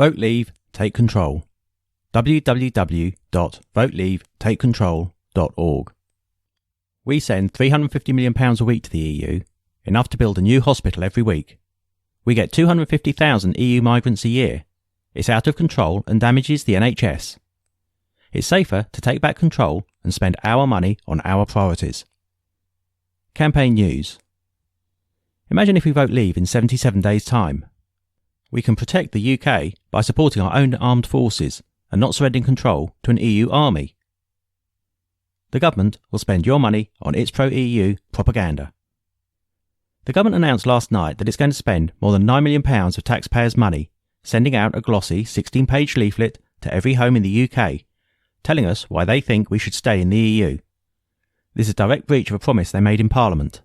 Vote Leave, Take Control. www.voteleavetakecontrol.org. We send £350 million a week to the EU, enough to build a new hospital every week. We get 250,000 EU migrants a year. It's out of control and damages the NHS. It's safer to take back control and spend our money on our priorities. Campaign news. Imagine if we vote Leave in 77 days' time. We can protect the UK by supporting our own armed forces and not surrendering control to an EU army. The government will spend your money on its pro-EU propaganda. The government announced last night that it's going to spend more than £9 million of taxpayers' money sending out a glossy 16-page leaflet to every home in the UK, telling us why they think we should stay in the EU. This is a direct breach of a promise they made in Parliament.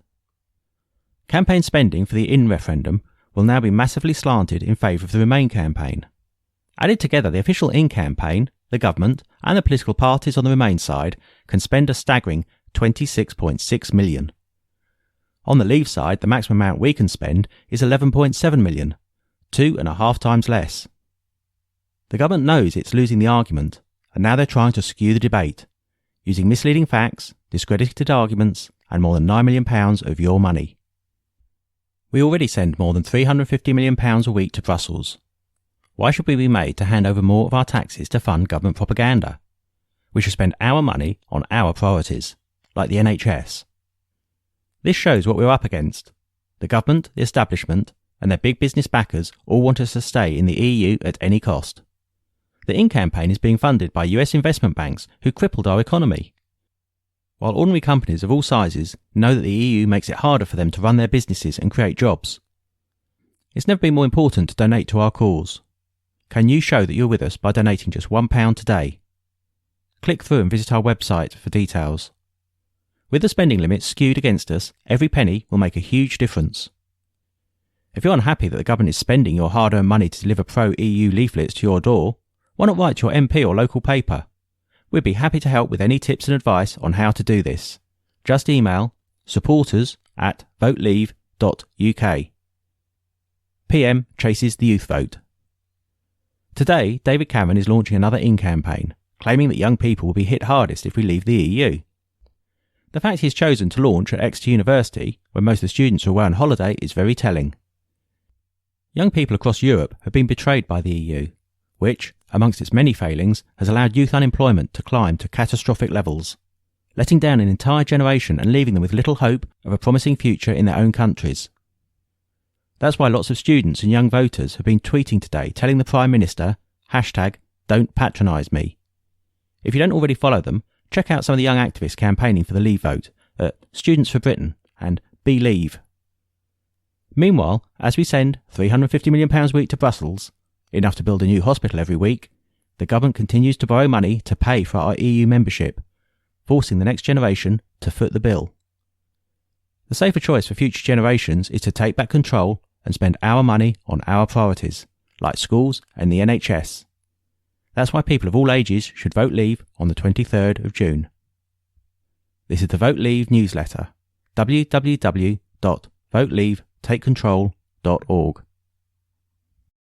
Campaign spending for the In referendum will now be massively slanted in favour of the Remain campaign. Added together, the official In campaign, the government and the political parties on the Remain side can spend a staggering £26.6 million. On the Leave side, the maximum amount we can spend is £11.7 million, 2.5 times less. The government knows it's losing the argument, and now they're trying to skew the debate, using misleading facts, discredited arguments, and more than £9 million of your money. We already send more than £350 million a week to Brussels. Why should we be made to hand over more of our taxes to fund government propaganda? We should spend our money on our priorities, like the NHS. This shows what we're up against. The government, the establishment, and their big business backers all want us to stay in the EU at any cost. The In campaign is being funded by US investment banks who crippled our economy. While ordinary companies of all sizes know that the EU makes it harder for them to run their businesses and create jobs. It's never been more important to donate to our cause. Can you show that you're with us by donating just £1 today? Click through and visit our website for details. With the spending limit skewed against us, every penny will make a huge difference. If you're unhappy that the government is spending your hard-earned money to deliver pro-EU leaflets to your door, why not write to your MP or local paper? We'd be happy to help with any tips and advice on how to do this. Just email supporters@voteleave.uk. PM chases the youth vote. Today, David Cameron is launching another In campaign, claiming that young people will be hit hardest if we leave the EU. The fact he's chosen to launch at Exeter University, where most of the students are away on holiday, is very telling. Young people across Europe have been betrayed by the EU, which, amongst its many failings, has allowed youth unemployment to climb to catastrophic levels, letting down an entire generation and leaving them with little hope of a promising future in their own countries. That's why lots of students and young voters have been tweeting today telling the Prime Minister, #Don'tPatronise me. If you don't already follow them, check out some of the young activists campaigning for the Leave vote at Students for Britain and Believe. Meanwhile, as we send £350 million a week to Brussels, enough to build a new hospital every week, the government continues to borrow money to pay for our EU membership, forcing the next generation to foot the bill. The safer choice for future generations is to take back control and spend our money on our priorities, like schools and the NHS. That's why people of all ages should vote Leave on the 23rd of June. This is the Vote Leave newsletter, www.voteleavetakecontrol.org.